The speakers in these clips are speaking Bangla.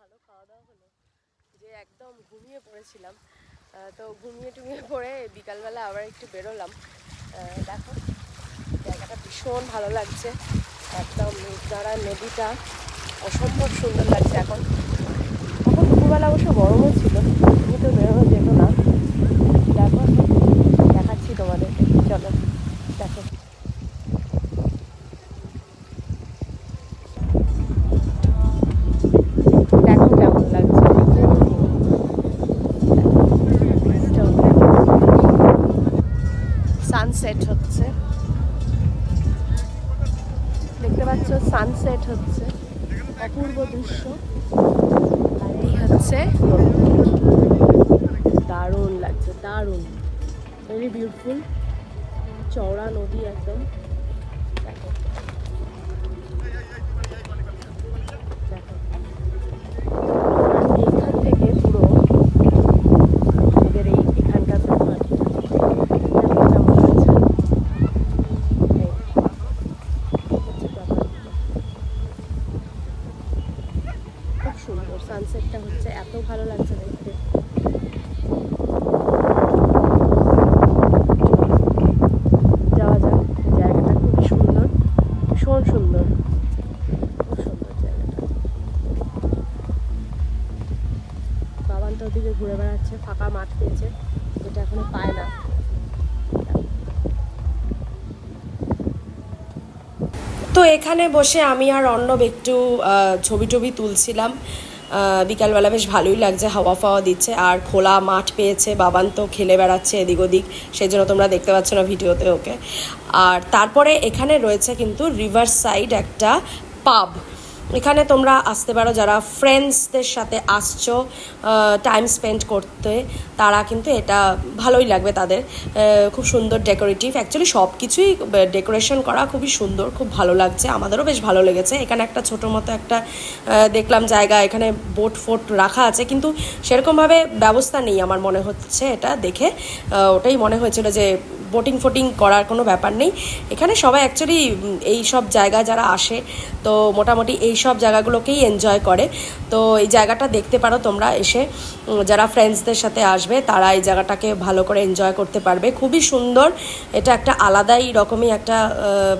ভালো খাওয়া দাওয়া হলো যে একদম ঘুমিয়ে পড়েছিলাম। তো ঘুমিয়ে টুমিয়ে পড়ে বিকালবেলা আবার একটু বেরোলাম। দেখো জায়গাটা ভীষণ ভালো লাগছে, একদম মেঘদারা নদীটা অসম্ভব সুন্দর লাগছে। এখন দুপুরবেলা অবশ্য গরমও ছিল, তুমি তো বেরোনো যেত না। দেখো দেখাচ্ছি তোমাদেরকে, চলো দেখো। দেখো কেমন লাগছে, সানসেট হচ্ছে, দেখতে পাচ্ছ সানসেট হচ্ছে, অপূর্ব দৃশ্য। আর এই হচ্ছে দারুণ লাগছে, দারুণ, ভেরি বিউটিফুল, চওড়া নদী একদম। দেখো দেখো এখান থেকে পুরো ওদের এখানকার মাটিটা কেমন লাগছে। খুব সুন্দর সানসেটটা হচ্ছে, এত ভালো লাগছে দেখতে। যাওয়া যাক, জায়গাটা খুব সুন্দর, ভীষণ সুন্দর, খুব সুন্দর জায়গাটা। বাবান তো ওদিকে ঘুরে বেড়াচ্ছে, ফাঁকা মাঠ পেয়েছে, যেটা এখনো পায় না। তো এখানে বসে আমি আর অর্ণব একটু ছবি টবি তুলছিলাম। বিকালবেলা বেশ ভালোই লাগছে, হাওয়া ফাওয়া দিচ্ছে, আর খোলা মাঠ পেয়েছে। বাবান তো খেলে বেড়াচ্ছে এদিক ওদিক, সেই জন্য তোমরা দেখতে পাচ্ছ না ভিডিওতে ওকে। আর তারপরে এখানে রয়েছে কিন্তু রিভার সাইড একটা পাব। এখানে তোমরা আসতে পারো, যারা ফ্রেন্ডসদের সাথে আসছো টাইম স্পেন্ড করতে, তারা কিন্তু এটা ভালোই লাগবে তাদের। খুব সুন্দর ডেকোরেটিভ, অ্যাকচুয়ালি সব কিছুই ডেকোরেশন করা খুবই সুন্দর, খুব ভালো লাগছে, আমাদেরও বেশ ভালো লেগেছে। এখানে একটা ছোটো মতো একটা দেখলাম জায়গা, এখানে বোট ফোট রাখা আছে, কিন্তু সেরকমভাবে ব্যবস্থা নেই আমার মনে হচ্ছে এটা দেখে। ওটাই মনে হয়েছিল যে বোটিং ফোটিং করার কোনো ব্যাপার নেই এখানে। সবাই অ্যাকচুয়ালি এই সব জায়গা যারা আসে, তো মোটামুটি এই সব জায়গাগুলোকেই এনজয় করে। তো এই জায়গাটা দেখতে পারো তোমরা এসে, যারা ফ্রেন্ডসদের সাথে আসবে তারা এই জায়গাটাকে ভালো করে এনজয় করতে পারবে। খুবই সুন্দর, এটা একটা আলাদাই রকমই একটা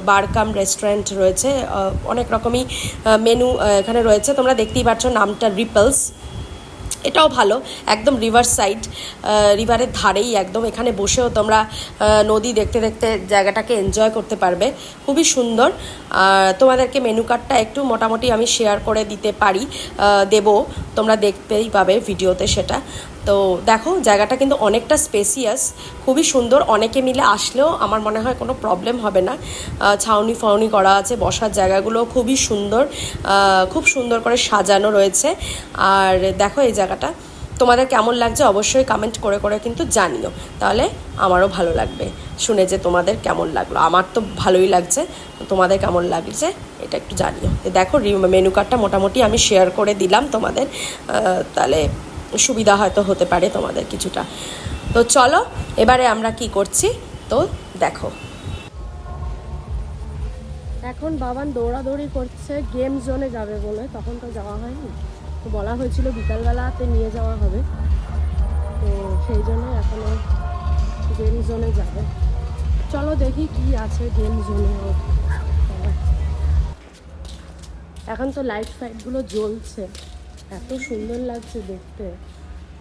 বার কাম রেস্টুরেন্ট রয়েছে, অনেক রকমই মেনু এখানে রয়েছে। তোমরা দেখতেই পাচ্ছ নামটা রিপলস, এটাও ভালো, একদম রিভার সাইড, রিভারের ধারেই একদম। এখানে বসেও তোমরা নদী দেখতে দেখতে জায়গাটাকে এনজয় করতে পারবে, খুবই সুন্দর। তোমাদেরকে মেনু কার্ডটা একটু মোটামুটি আমি শেয়ার করে দিতে পারি, দেবো, তোমরা দেখতেই পাবে ভিডিওতে সেটা। তো দেখো জায়গাটা কিন্তু অনেকটা স্পেসিয়াস, খুবই সুন্দর, অনেকে মিলে আসলেও আমার মনে হয় কোনো প্রবলেম হবে না। ছাউনি ফাউনি করা আছে, বসার জায়গাগুলো খুবই সুন্দর, খুব সুন্দর করে সাজানো রয়েছে। আর দেখো এই জায়গাটা তোমাদের কেমন লাগছে অবশ্যই কমেন্ট করে করে কিন্তু জানিও, তাহলে আমারও ভালো লাগবে শুনে যে তোমাদের কেমন লাগলো। আমার তো ভালোই লাগছে, তোমাদের কেমন লাগছে এটা একটু জানিও। দেখো মেনু কার্ডটা মোটামুটি আমি শেয়ার করে দিলাম তোমাদের, তাহলে সুবিধা হয়তো হতে পারে তোমাদের কিছুটা। তো চলো এবারে আমরা কি করছি তো দেখো। এখন বাবান দৌড়াদৌড়ি করছে, গেম জোনে যাবে বলে, তখন তো যাওয়া হয়নি, তো বলা হয়েছিল বিকালবেলাতে নিয়ে যাওয়া হবে, তো সেই জন্য এখনও গেম জোনে যাবে। চলো দেখি কি আছে গেম জোনে। এখন তো লাইট ফাইটগুলো জ্বলছে, এত সুন্দর লাগছে দেখতে।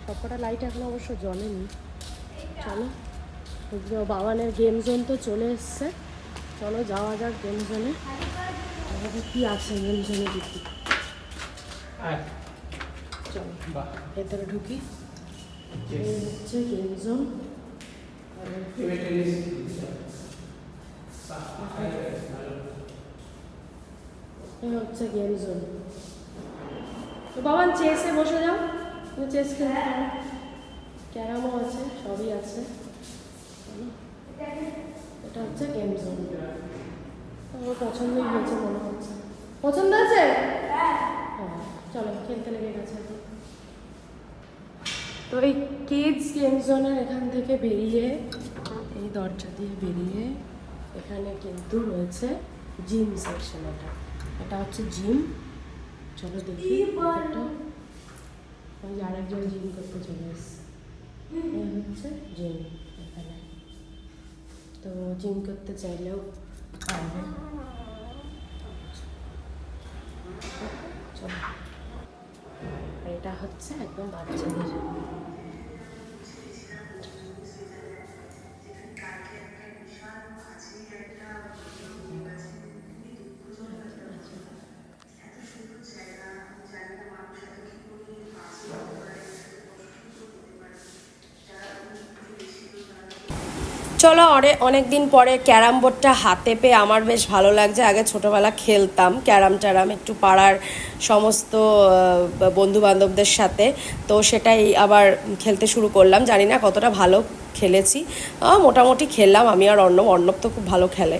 সবকটা লাইট এখন অবশ্য জ্বলেনি। চলো বাবানের গেম জোন তো চলে এসছে, চলো যাওয়া যাক গেম জোনে। কি আছে গেম জোনে দেখি, চলো ভেতরে ঢুকি। এই হচ্ছে গেম জোন, এই হচ্ছে গেম জোন। তো বাবান চেসে বসে যাও, তুমি চেস খেলতে পারো, ক্যারামও আছে, সবই আছে। এটা হচ্ছে গেম জোন, আমার পছন্দই হয়েছে মনে হচ্ছে। পছন্দ আছে? হ্যাঁ, চলো খেলতে লেগে গেছে। তো এই কিডস গেম জোনের এখান থেকে বেরিয়ে, এই দরজা দিয়ে বেরিয়ে এখানে কিন্তু রয়েছে জিম সেকশন। এটা হচ্ছে জিম, চলো দেখি। ওই আরেকজন জিম করতে চলে এসছে, হচ্ছে জিম এখানে। তো জিম করতে চাইলেও পারবে। চলো, এটা হচ্ছে একদম বাচ্চাদের। চলো, অনেক দিন পরে ক্যারাম বোর্ডটা হাতে পেয়ে আমার বেশ ভালো লাগছে। আগে ছোটোবেলা খেলতাম ক্যারাম ট্যারাম একটু পাড়ার সমস্ত বন্ধু বান্ধবদের সাথে, তো সেটাই আবার খেলতে শুরু করলাম। জানি না কতটা ভালো খেলেছি, মোটামুটি খেললাম আমি আর অর্ণব তো খুব ভালো খেলে।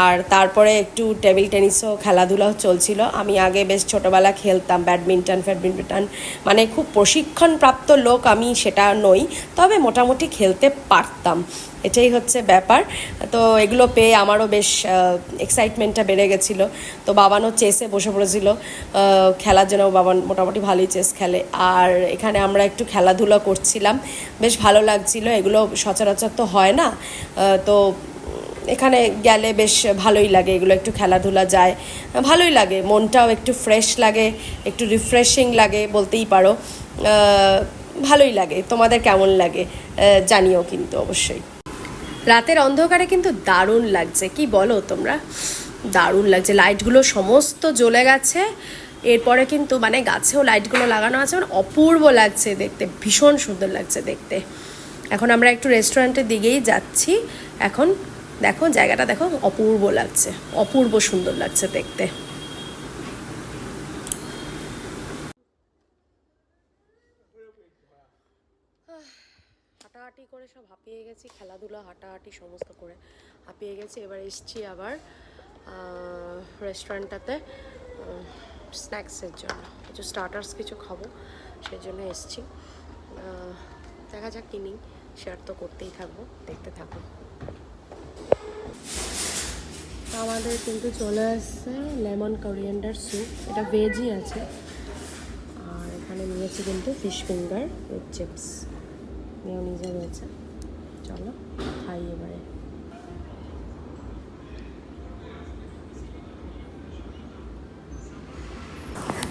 আর তারপরে একটু টেবিল টেনিসও খেলাধুলাও চলছিল। আমি আগে বেশ ছোটোবেলা খেলতাম ব্যাডমিন্টন, মানে খুব প্রশিক্ষণপ্রাপ্ত লোক আমি সেটা নই, তবে মোটামুটি খেলতে পারতাম, এটাই হচ্ছে ব্যাপার। তো এগুলো পেয়ে আমারও বেশ এক্সাইটমেন্টটা বেড়ে গেছিলো। তো বাবানও চেসে বসে পড়েছিল খেলার জন্য, বাবান মোটামুটি ভালোই চেস খেলে। আর এখানে আমরা একটু খেলাধুলা করছিলাম, বেশ ভালো লাগছিল। এগুলো সচরাচর তো হয় না, তো এখানে গেলে বেশ ভালোই লাগে, এগুলো একটু খেলাধুলা যায়, ভালোই লাগে, মনটাও একটু ফ্রেশ লাগে, একটু রিফ্রেশিং লাগে বলতেই পারো। ভালোই লাগে। তোমাদের কেমন লাগে জানিও কিন্তু অবশ্যই। রাতের অন্ধকারে কিন্তু দারুণ লাগছে, কি বলো তোমরা? দারুণ লাগছে, লাইটগুলো সমস্ত জ্বলে গেছে। এরপরে কিন্তু মানে গাছেও লাইটগুলো লাগানো আছে, মানে অপূর্ব লাগছে দেখতে, ভীষণ সুন্দর লাগছে দেখতে। এখন আমরা একটু রেস্টুরেন্টের দিকেই যাচ্ছি। এখন দেখো জায়গাটা, দেখো অপূর্ব লাগছে, অপূর্ব সুন্দর লাগছে দেখতে। হাঁটাহাঁটি করে সব হাঁপিয়ে গেছি, খেলাধুলা হাঁটাহাঁটি সমস্ত করে হাঁপিয়ে গেছি। এবার এসছি আবার রেস্টুরেন্টটাতে স্ন্যাক্সের জন্য, কিছু স্টার্টার্স কিছু খাবো, সেই জন্য এসছি। দেখা যাক কিনি, শেয়ার তো করতেই থাকবো, দেখতে থাকবো। আমাদের কিন্তু চলে আসছে লেমন কোরিয়ান্ডার স্যুপ, এটা ভেজই আছে। আর এখানে নিয়েছি কিন্তু ফিশ ফিঙ্গার উইথ চিপস, মেয়োনিজও রয়েছে। চলো খাই এবারে।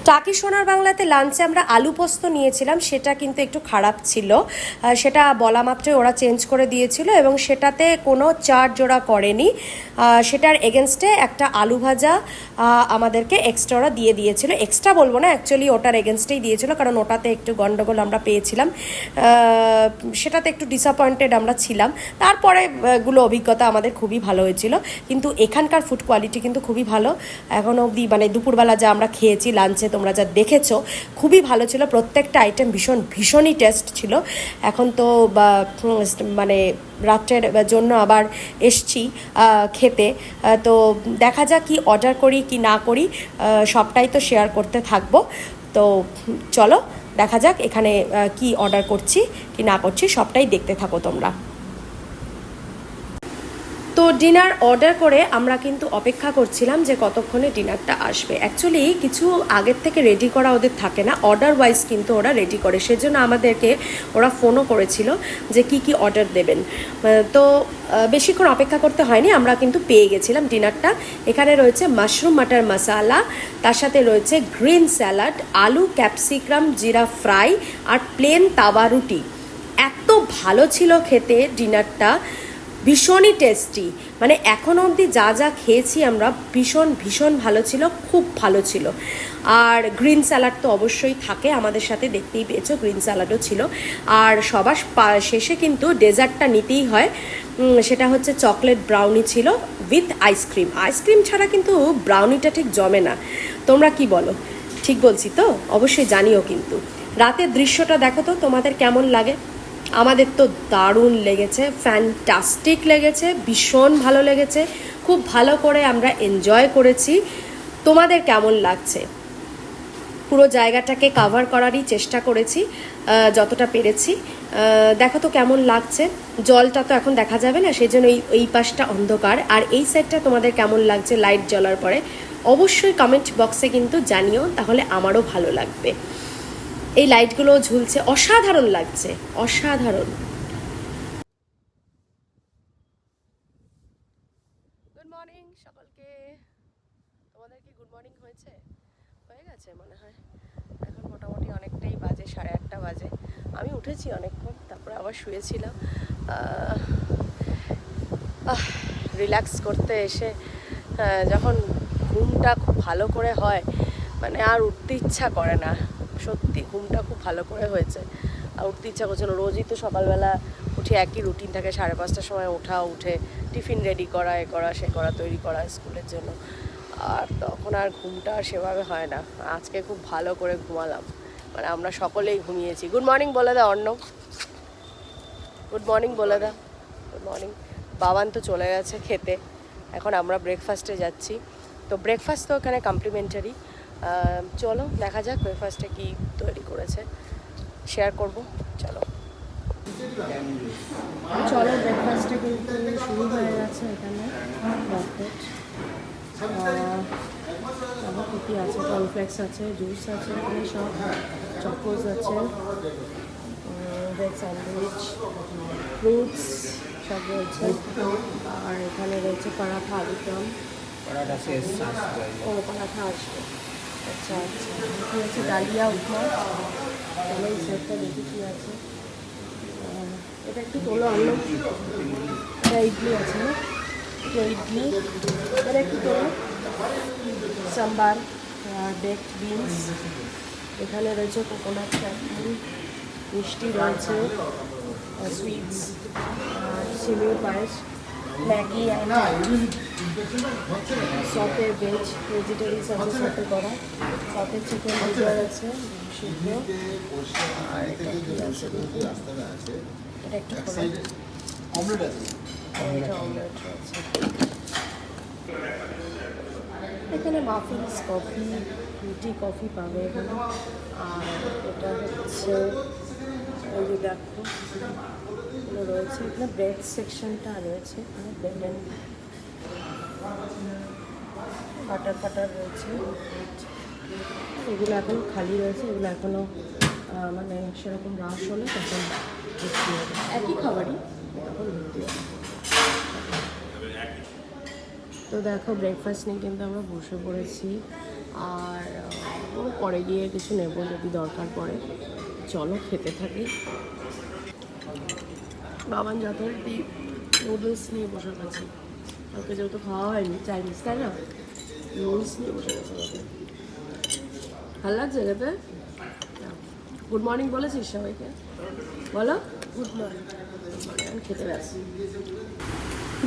টাকি সোনার বাংলাতে লাঞ্চে আমরা আলু পোস্ত নিয়েছিলাম, সেটা কিন্তু একটু খারাপ ছিল, সেটা বলা মাত্রই ওরা চেঞ্জ করে দিয়েছিল এবং সেটাতে কোনো চার্জ ওরা করেনি। সেটার এগেনস্টে একটা আলু ভাজা আমাদেরকে এক্সট্রা ওরা দিয়ে দিয়েছিল, এক্সট্রা বলবো না, অ্যাকচুয়ালি ওটার এগেনস্টেই দিয়েছিল, কারণ ওটাতে একটু গন্ডগোল আমরা পেয়েছিলাম, সেটাতে একটু ডিসঅ্যাপয়েন্টেড আমরা ছিলাম। তারপরে গুলো অভিজ্ঞতা আমাদের খুবই ভালো হয়েছিল, কিন্তু এখানকার ফুড কোয়ালিটি কিন্তু খুবই ভালো এখনও অবধি। মানে দুপুরবেলা যা আমরা খেয়েছি লাঞ্চে, তোমরা যা দেখেছো, খুবই ভালো ছিল, প্রত্যেকটা আইটেম ভীষণই টেস্ট ছিল। এখন তো মানে রাত্রের জন্য আবার এসছি খেতে, তো দেখা যাক কি অর্ডার করি কি না করি, সবটাই তো শেয়ার করতে থাকবো। তো চলো দেখা যাক এখানে কি অর্ডার করছি কি না করছি, সবটাই দেখতে থাকো তোমরা। তো ডিনার অর্ডার করে আমরা কিন্তু অপেক্ষা করছিলাম যে কতক্ষণে ডিনারটা আসবে। অ্যাকচুয়ালি কিছু আগের থেকে রেডি করা ওদের থাকে না, অর্ডার ওয়াইজ কিন্তু ওরা রেডি করে, সেজন্য আমাদেরকে ওরা ফোনও করেছিল যে কি অর্ডার দেবেন। তো বেশিক্ষণ অপেক্ষা করতে হয়নি, আমরা কিন্তু পেয়ে গেছিলাম ডিনারটা। এখানে রয়েছে মাশরুম মাটার মশালা, তার সাথে রয়েছে গ্রিন স্যালাড, আলু ক্যাপসিকাম জিরা ফ্রাই আর প্লেন তাওয়া রুটি। এত ভালো ছিল খেতে ডিনারটা, ভীষণই টেস্টি, মানে এখনও অবধি যা খেয়েছি আমরা ভীষণ ভালো ছিল, খুব ভালো ছিল। আর গ্রিন স্যালাড তো অবশ্যই থাকে আমাদের সাথে, দেখতেই পেয়েছো গ্রিন স্যালাডও ছিল। আর সবার শেষে কিন্তু ডেজার্টটা নিতেই হয়, সেটা হচ্ছে চকলেট ব্রাউনি ছিল উইথ আইসক্রিম ছাড়া কিন্তু ব্রাউনিটা ঠিক জমে না। তোমরা কি বলো, ঠিক বলছি তো? অবশ্যই জানিও কিন্তু। রাতের দৃশ্যটা দেখো তো তোমাদের কেমন লাগে। আমাদের তো দারুণ লেগেছে, ফ্যান্টাস্টিক লেগেছে, ভীষণ ভালো লেগেছে, খুব ভালো করে আমরা এনজয় করেছি। তোমাদের কেমন লাগছে? পুরো জায়গাটাকে কাভার করারই চেষ্টা করেছি যতটা পেরেছি। দেখো তো কেমন লাগছে। জলটা তো এখন দেখা যাবে না, সেই জন্য এই পাশটা অন্ধকার, আর এই সাইডটা তোমাদের কেমন লাগছে লাইট জ্বলার পরে অবশ্যই কমেন্ট বক্সে কিন্তু জানিও, তাহলে আমারও ভালো লাগবে। এই লাইটগুলো ঝুলছে, অসাধারণ লাগছে, অসাধারণ। গুড মর্নিং সকলকে। তোমাদের কি গুড মর্নিং হয়েছে? হয়ে গেছে মনে হয়। এখন মোটামুটি অনেকটাই বাজে, 8:30 বাজে। আমি উঠেছি অনেকক্ষণ, তারপরে আবার শুয়েছিলাম। রিল্যাক্স করতে এসে যখন ঘুমটা খুব ভালো করে হয়, মানে আর উঠতে ইচ্ছা করে না। সত্যি ঘুমটা খুব ভালো করে হয়েছে, আর উঠতে ইচ্ছা করছে না। রোজই তো সকালবেলা উঠে একই রুটিন থাকে, 5:30টার সময় ওঠা, উঠে টিফিন রেডি করা, এ করা সে করা, তৈরি করা স্কুলের জন্য। আর তখন আর ঘুমটা আর সেভাবে হয় না। আজকে খুব ভালো করে ঘুমালাম, মানে আমরা সকলেই ঘুমিয়েছি। গুড মর্নিং বলে দাও অর্ণব, গুড মর্নিং বলে দাও। Good morning. বাবান তো চলে গেছে খেতে, এখন আমরা ব্রেকফাস্টে যাচ্ছি। তো ব্রেকফাস্ট তো এখানে কমপ্লিমেন্টারি। চলো দেখা যাক ব্রেকফাস্টে কী তৈরি করেছে, শেয়ার করব। চলো চলো ব্রেকফাস্টে কিন্তু শুরু হয়ে গেছে এখানে। আবার কী আছে, কর্নফ্লেক্স আছে, জুস আছে, এখানে সব চকোস আছে, ভেজ স্যান্ডউইচ, ফ্রুটস সব রয়েছে। আর এখানে রয়েছে পরাঠা, আলুদম। ও পরাঠা আসবে, আচ্ছা আচ্ছা। কী আছে, ডালিয়া, উপমা। তাহলে এই সেটটা দেখি কী আছে। এটা একটু তোলো আনলো, এটা ইডলি আছে না, ইডলি এটা একটু তোলো। সাম্বার, বেকড বিনস, এখানে রয়েছে কোকোনাট চাটনি, মিষ্টি রয়েছে, সুইটস, সিমির পায়েস, ম্যাগি, সতে ভেজিটেবলস আছে, সতে করা, সতে চিকেন বার্গার আছে, সিদ্ধ। আর এটা একটু অমলেট আছে, অমলেট রয়েছে। এখানে মাফিনস, কফি, কফি পাবে এখানে। আর এটা হচ্ছে ওই যে দেখো এগুলো রয়েছে, এখানে ব্রেড সেকশনটা রয়েছে, এখানে ব্রেড অ্যান্ড বাটার ফাটার রয়েছে। এগুলো এখনও খালি রয়েছে, এগুলো এখনও মানে সেরকম রাশ হলে তখন ভর্তি হবে, একই খাবারই তখন ভর্তি হবে। তো দেখো ব্রেকফাস্ট নিয়ে কিন্তু আমরা বসে পড়েছি, আর পরে গিয়ে কিছু নেব যদি দরকার পড়ে। চলো খেতে থাকি। বাবান যথারীতি নুডলস নিয়ে বসে গেছে, ওকে যেহেতু খাওয়া হয়নি চাইনিজ, তাই না, নুডলস নিয়ে বসে গেছে। ওকে ভালো লাগছে খেতে। গুড মর্নিং বলেছিস সবাইকে, বলো গুড মর্নিং। খেতে ব্যস্ত।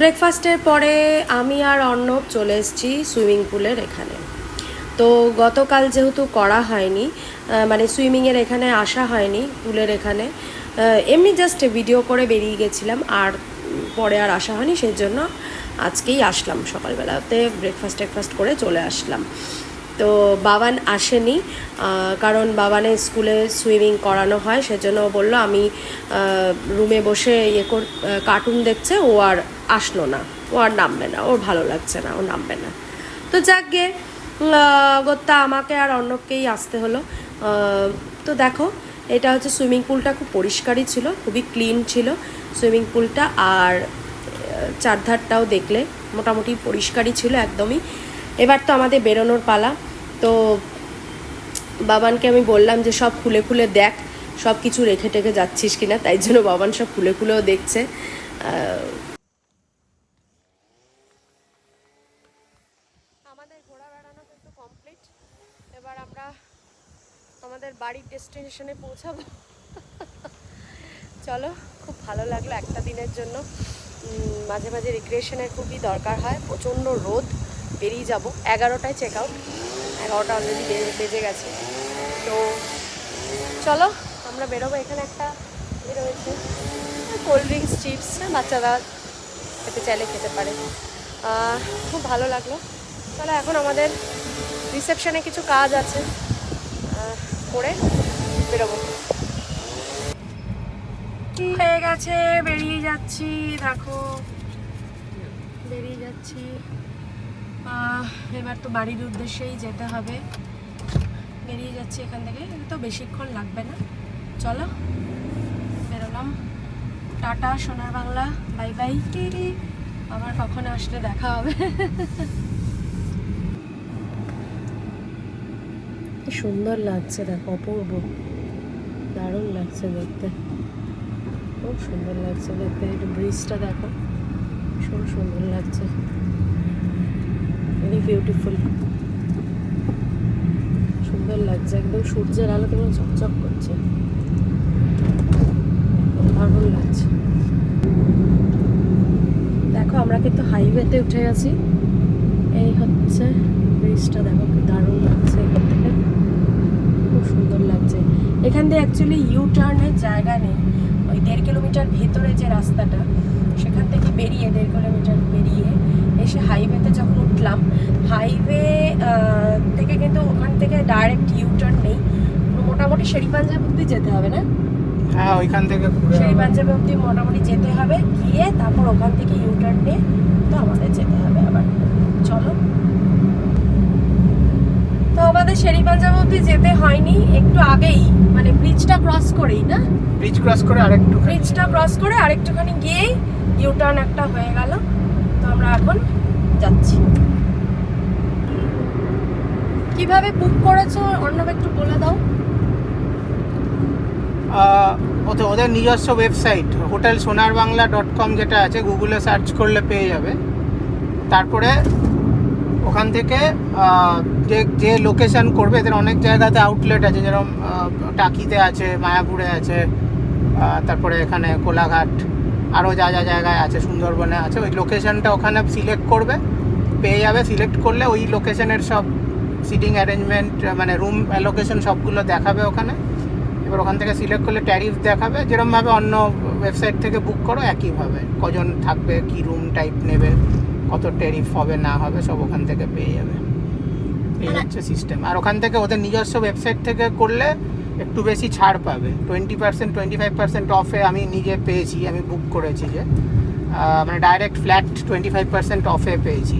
ব্রেকফাস্টের পরে আমি আর অর্ণব চলে এসেছি সুইমিং পুলের এখানে। তো গতকাল যেহেতু করা হয়নি, মানে সুইমিংয়ের এখানে আসা হয়নি, পুলের এখানে এমনি জাস্ট ভিডিও করে বেরিয়ে গেছিলাম, আর পরে আর আসা হয়নি, সেই জন্য আজকেই আসলাম সকালবেলাতে ব্রেকফাস্ট করে চলে আসলাম। তো বাবান আসেনি, কারণ বাবানের স্কুলে সুইমিং করানো হয়, সেজন্য বললো আমি রুমে বসে কার্টুন দেখছে, ও আর আসলো না, ও আর নামবে না, ওর ভালো লাগছে না, ও নামবে না। তো যাক গে গোত্তা আমাকে আর অর্ণবকেই আসতে হলো। তো দেখো এটা হচ্ছে সুইমিং পুলটা, খুব পরিষ্কারই ছিল, খুবই ক্লিন ছিল সুইমিং পুলটা। আর চারধারটাও দেখলে মোটামুটি পরিষ্কারই ছিল একদমই। এবার তো আমাদের বেরোনোর পালা। তো বাবানকে আমি বললাম যে সব খুলে খুলে দেখ, সব কিছু রেখে টেখে যাচ্ছিস কিনা, তাই জন্য বাবান সব খুলে খুলেও দেখছে। আমাদের ঘোরা বেড়ানো কিন্তু কমপ্লিট। এবার আমরা আমাদের বাড়ির ডেস্টিনেশনে পৌঁছাবো। চলো, খুব ভালো লাগলো একটা দিনের জন্য। মাঝে মাঝে রিক্রিয়েশনের খুবই দরকার হয়, প্রচণ্ড রোদ। বেরিয়ে যাব 11টায় চেক আউট, 11টা অলরেডি বেজে গেছে। তো চলো আমরা বেরোবো। এখানে একটা রয়েছে কোল্ড ড্রিঙ্কস, চিপস, বাচ্চারা খেতে চাইলে খেতে পারে। খুব ভালো লাগলো। তাহলে এখন আমাদের রিসেপশনে কিছু কাজ আছে, করে বেরোবো। হয়ে গেছে, বেরিয়ে যাচ্ছি, দেখো বেরিয়ে যাচ্ছি। এবার তো বাড়ির উদ্দেশ্যেই যেতে হবে। বেরিয়ে যাচ্ছি এখান থেকে, তো বেশিক্ষণ লাগবে না। চলো বেরোলাম, টাটা সোনার বাংলা, বাই বাই। আবার কখন আসলে দেখা হবে। কি সুন্দর লাগছে, দেখো অপূর্ব, দারুণ লাগছে দেখতে, খুব সুন্দর লাগছে দেখতে। একটু ব্রিজটা দেখো, ভীষণ সুন্দর লাগছে, ভেরি বিউটিফুল, সুন্দর লাগছে, একদম সূর্যের আলো কেমন ঝকঝক করছে, দারুণ লাগছে। দেখো আমরা কিন্তু হাইওয়েতে উঠে গেছি, এই হচ্ছে ব্রিজটা, দেখো কি দারুণ লাগছে এখান থেকে, খুব সুন্দর লাগছে। এখান দিয়ে অ্যাকচুয়ালি ইউ টার্নের জায়গা নেই, ওই 1.5 কিলোমিটার ভেতরে যে রাস্তাটা, সেখান থেকে বেরিয়ে 1.5 কিলোমিটার বেরিয়ে এসে হাইওয়েতে যখন উঠলাম, হাইওয়ে থেকে কিন্তু ওখান থেকে ডাইরেক্ট ইউ টার্ন নেই, মোটামুটি শেরি পাঞ্জাব অব্দি যেতে হবে না? হ্যাঁ, ওইখান থেকে শেরি পাঞ্জাব অব্দি মোটামুটি যেতে হবে, গিয়ে তারপর ওখান থেকে ইউ টার্ন নিয়ে তো আমাদের যেতে হবে আবার। চলো, তো আমাদের শেরি পাঞ্জাব অব্দি যেতে হয়নি, একটু আগেই মানে ব্রিজটা ক্রস করেই না, ব্রিজ ক্রস করে আরেকটু, ব্রিজটা ক্রস করে আরেকটুখানি গিয়েই ইউ টার্ন একটা হয়ে গেল। তো আমরা এখন যাচ্ছি। কিভাবে বুক করেছো অর্ণব, একটু বলে দাও। ওদের নিজস্ব ওয়েবসাইট hotelsonar.bangla.com যেটা আছে, গুগলে সার্চ করলে পেয়ে যাবে। তারপরে ওখান থেকে যে লোকেশন করবে, এদের অনেক জায়গাতে আউটলেট আছে, যেরকম টাকিতে আছে, মায়াপুরে আছে, তারপরে এখানে কোলাঘাট, আরও যা যা জায়গায় আছে, সুন্দরবনে আছে। ওই লোকেশনটা ওখানে সিলেক্ট করবে, পেয়ে যাবে। সিলেক্ট করলে ওই লোকেশনের সব সিটিং অ্যারেঞ্জমেন্ট, মানে রুম অ্যালোকেশন সবগুলো দেখাবে ওখানে। এবার ওখান থেকে সিলেক্ট করলে ট্যারিফ দেখাবে, যেরকমভাবে অন্য ওয়েবসাইট থেকে বুক করো একইভাবে, কজন থাকবে, কি রুম টাইপ নেবে, কত ট্যারিফ হবে না হবে, সব ওখান থেকে পেয়ে যাবে। এই হচ্ছে সিস্টেম। আর ওখান থেকে ওদের নিজস্ব ওয়েবসাইট থেকে করলে একটু বেশি ছাড় পাবে, 20% 25% অফে আমি নিজে পেয়েছি, আমি বুক করেছি যে, মানে ডাইরেক্ট ফ্ল্যাট 25% অফে পেয়েছি।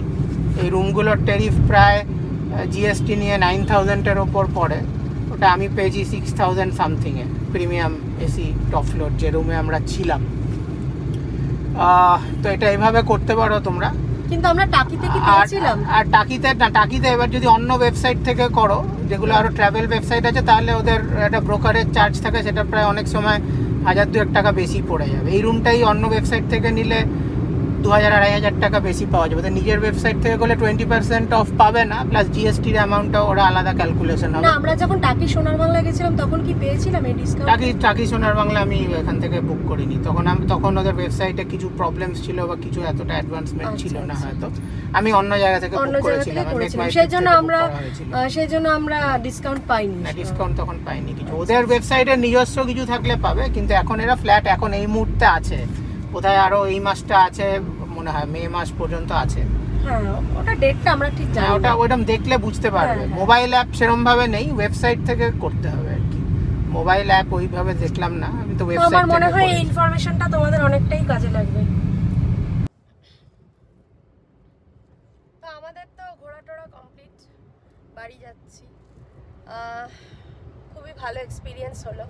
এই রুমগুলোর ট্যারিফ প্রায় জিএসটি নিয়ে 9,000-এর ওপর পড়ে, ওটা আমি পেয়েছি 6,000 সামথিংয়ে, প্রিমিয়াম এসি টপ ফ্লোর যে রুমে আমরা ছিলাম। তো এটা এইভাবে করতে পারো তোমরা। কিন্তু আমরা টাকিতে কি পেয়েছিলাম? আর টাকিতে এবার যদি অন্য ওয়েবসাইট থেকে করো, যেগুলো আরও ট্রাভেল ওয়েবসাইট আছে, তাহলে ওদের একটা ব্রোকারেজ চার্জ থাকে, সেটা প্রায় অনেক সময় 1,000-2,000 টাকা বেশি পড়ে যাবে। এই রুমটাই অন্য ওয়েবসাইট থেকে নিলে 2,000-2,500 টাকা বেশি পাওয়া যাবে। ওদের নিজের ওয়েবসাইট থেকে করলে 20% অফ পাবে না, প্লাস জিএসটির অ্যামাউন্টটা ওরা আলাদা ক্যালকুলেশন হবে। না, আমরা যখন টাকি সোনার বাংলা গেছিলাম তখন কি পেয়েছিলাম এই ডিসকাউন্ট? টাকি সোনার বাংলা আমি এখান থেকে বুক করিনি, তখন ওদের ওয়েবসাইটে কিছু প্রবলেমস ছিল বা কিছু এতটা অ্যাডভান্সমেন্ট ছিল না হয়তো। আমি অন্য জায়গা থেকে বুক করেছিলাম, সেই জন্য আমরা ডিসকাউন্ট পাইনি। না, ডিসকাউন্ট তখন পাইনি কিছু। ওদের ওয়েবসাইটে নিজস্ব কিছু থাকলে পাবে, কিন্তু এখন এরা ফ্ল্যাট এখন এই মুহূর্তে আছে, বোধহয় আরো এই মাসটা আছে মনে হয়, মে মাস পর্যন্ত আছে। হ্যাঁ, ওটা ডেটটা আমরা ঠিক জানি না, ওটা ওইরকম দেখলে বুঝতে পারবে। মোবাইল অ্যাপ সেরকম ভাবে নেই, ওয়েবসাইট থেকে করতে হবে আর কি। মোবাইল অ্যাপ ওইভাবে দেখলাম না, আমি তো ওয়েবসাইট থেকে। আমার মনে হয় এই ইনফরমেশনটা তোমাদের অনেকটাই কাজে লাগবে। তো আমাদের তো ঘোরাটোরা কমপ্লিট, বাড়ি যাচ্ছি। খুবই ভালো এক্সপিরিয়েন্স হলো,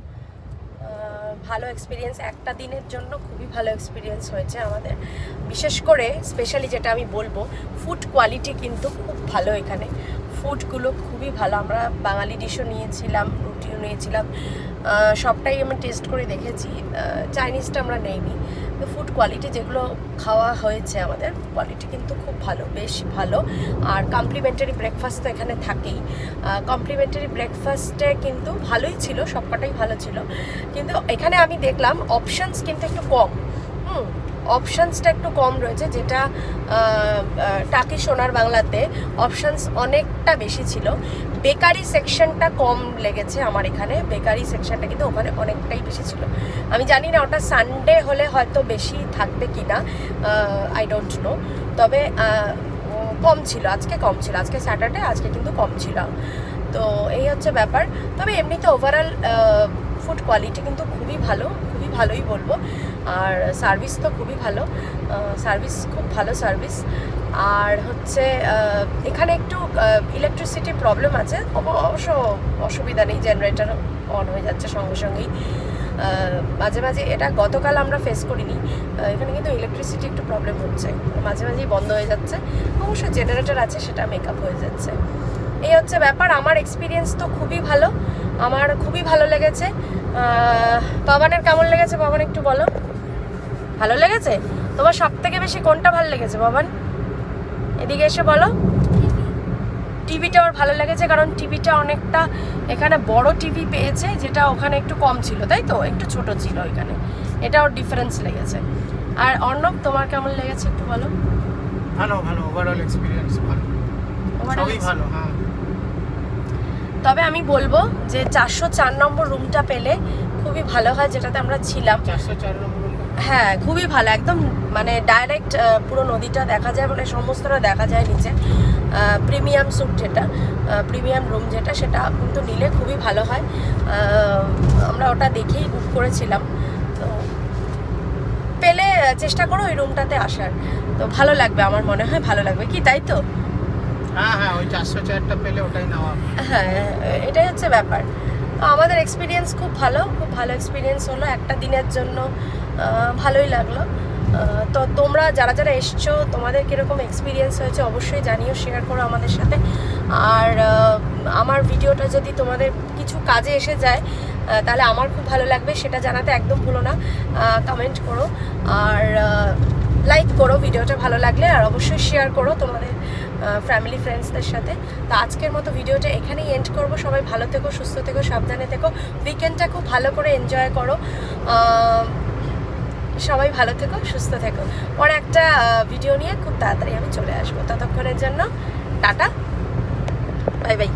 ভালো এক্সপিরিয়েন্স, একটা দিনের জন্য খুবই ভালো এক্সপিরিয়েন্স হয়েছে আমাদের। বিশেষ করে স্পেশালি যেটা আমি বলবো, ফুড কোয়ালিটি কিন্তু খুব ভালো এখানে, ফুডগুলো খুবই ভালো। আমরা বাঙালি ডিশও নিয়েছিলাম, রুটিও নিয়েছিলাম, সবটাই আমি টেস্ট করে দেখেছি। চাইনিজটা আমরা নেইনি, তো ফুড কোয়ালিটি যেগুলো খাওয়া হয়েছে আমাদের, কোয়ালিটি কিন্তু খুব ভালো, বেশ ভালো। আর কমপ্লিমেন্টারি ব্রেকফাস্ট তো এখানে থাকেই, কমপ্লিমেন্টারি ব্রেকফাস্টে কিন্তু ভালোই ছিল, সবকটাই ভালো ছিল। কিন্তু এখানে আমি দেখলাম অপশানস কিন্তু একটু কম, অপশানসটা একটু কম রয়েছে, যেটা টাকি সোনার বাংলাতে অপশানস অনেকটা বেশি ছিল। বেকারি সেকশনটা কম লেগেছে আমার এখানে, বেকারি সেকশনটা কিন্তু ওখানে অনেকটাই বেশি ছিল। আমি জানি না ওটা সানডে হলে হয়তো বেশি থাকবে কি না, আই ডোন্ট নো, তবে কম ছিল, আজকে কম ছিল, আজকে স্যাটারডে, আজকে কিন্তু কম ছিল। তো এই হচ্ছে ব্যাপার। তবে এমনিতে ওভারঅল ফুড কোয়ালিটি কিন্তু খুবই ভালো, খুবই ভালোই বলবো। আর সার্ভিস তো খুবই ভালো, সার্ভিস খুব ভালো সার্ভিস। আর হচ্ছে এখানে একটু ইলেকট্রিসিটি প্রবলেম আছে, অবশ্য অসুবিধা নেই, জেনারেটর অন হয়ে যাচ্ছে সঙ্গে সঙ্গেই। মাঝে মাঝে এটা গতকাল আমরা ফেস করিনি, এখানে কিন্তু ইলেকট্রিসিটি একটু প্রবলেম হচ্ছে, মাঝে মাঝেই বন্ধ হয়ে যাচ্ছে। অবশ্য জেনারেটর আছে, সেটা মেকআপ হয়ে যাচ্ছে। এই হচ্ছে ব্যাপার। আমার এক্সপিরিয়েন্স তো খুবই ভালো, আমার খুবই ভালো লেগেছে। বাবানের কেমন লেগেছে বাবান একটু বলো। ভালো লেগেছে? তোমার সব থেকে বেশি কোনটা ভালো লেগেছে বাবান? এদিকে এসে বলো। টিভিটা ওর ভালো লেগেছে, কারণ টিভিটা অনেকটা এখানে বড় টিভি পেয়েছে, যেটা ওখানে একটু কম ছিল, তাই তো, একটু ছোট ছিল এখানে, এটা ওর ডিফারেন্স লেগেছে। আর অর্ণব তোমার কেমন লেগেছে একটু বলো। ভালো ভালো, ওভারঅল এক্সপিরিয়েন্স ভালো, সবই ভালো। হ্যাঁ, তবে আমি বলবো যে 404 নম্বর রুমটা পেলে খুবই ভালো হয়, যেটাতে আমরা ছিলাম। 404 নম্বর। হ্যাঁ, খুবই ভালো, একদম মানে ডাইরেক্ট পুরো নদীটা দেখা যায়, মানে সমস্তটা দেখা যায় নিচে। প্রিমিয়াম স্যুট যেটা, প্রিমিয়াম রুম যেটা, সেটা কিন্তু নিলে খুবই ভালো হয়। আমরা ওটা দেখেই বুক করেছিলাম। তো পেলে চেষ্টা করো ওই রুমটাতে আসার, তো ভালো লাগবে, আমার মনে হয় ভালো লাগবে কি, তাই তো? হ্যাঁ হ্যাঁ, ওই 404টা পেলে ওটাই নেওয়া। হ্যাঁ, এটাই হচ্ছে ব্যাপার। আমাদের এক্সপিরিয়েন্স খুব ভালো, খুব ভালো এক্সপিরিয়েন্স হলো একটা দিনের জন্য, ভালোই লাগলো। তো তোমরা যারা যারা এসছো, তোমাদের কীরকম এক্সপিরিয়েন্স হয়েছে অবশ্যই জানিও, শেয়ার করো আমাদের সাথে। আর আমার ভিডিওটা যদি তোমাদের কিছু কাজে এসে যায়, তাহলে আমার খুব ভালো লাগবে, সেটা জানাতে একদম ভুলো না। কমেন্ট করো আর লাইক করো ভিডিওটা ভালো লাগলে, আর অবশ্যই শেয়ার করো তোমাদের ফ্যামিলি ফ্রেন্ডসদের সাথে। তো আজকের মতো ভিডিওটা এখানেই এন্ড করব। সবাই ভালো থেকো, সুস্থ থেকো, সাবধানে থেকো, উইকেন্ডটা খুব ভালো করে এনজয় করো। সবাই ভালো থেকো, সুস্থ থেকো। পরে একটা ভিডিও নিয়ে খুব তাড়াতাড়ি আমি চলে আসবো। ততক্ষণের জন্য টাটা, বাই বাই।